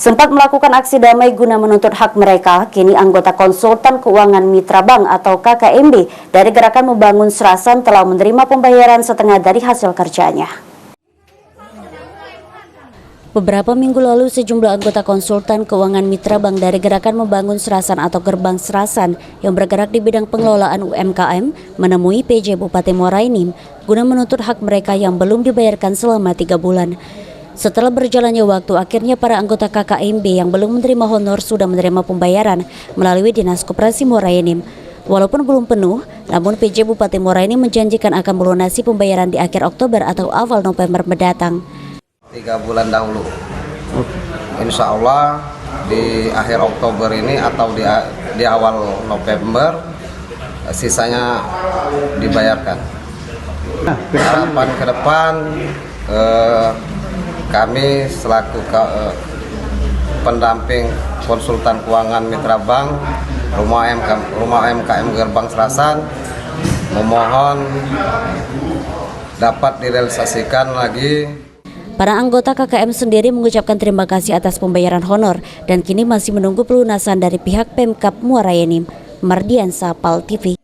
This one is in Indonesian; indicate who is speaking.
Speaker 1: Sempat melakukan aksi damai guna menuntut hak mereka, kini anggota Konsultan Keuangan Mitra Bank atau KKMB dari Gerakan Membangun Serasan telah menerima pembayaran setengah dari hasil kerjanya. Beberapa minggu lalu, sejumlah anggota Konsultan Keuangan Mitra Bank dari Gerakan Membangun Serasan atau Gerbang Serasan yang bergerak di bidang pengelolaan UMKM menemui PJ Bupati Muara Enim guna menuntut hak mereka yang belum dibayarkan selama 3 bulan. Setelah berjalannya waktu, akhirnya para anggota KKMB yang belum menerima honor sudah menerima pembayaran melalui Dinas Koperasi Muara Enim. Walaupun belum penuh, namun PJ Bupati Muara Enim menjanjikan akan melunasi pembayaran di akhir Oktober atau awal November mendatang.
Speaker 2: 3 bulan dahulu, insya Allah di akhir Oktober ini atau di awal November sisanya dibayarkan. Harapan ke depan kami selaku pendamping Konsultan Keuangan Mitra Bank Rumah UMKM Gerbang Serasan memohon dapat direalisasikan lagi.
Speaker 1: Para anggota KKM sendiri mengucapkan terima kasih atas pembayaran honor dan kini masih menunggu pelunasan dari pihak Pemkab Muara Enim. Mardiansa, PAL TV.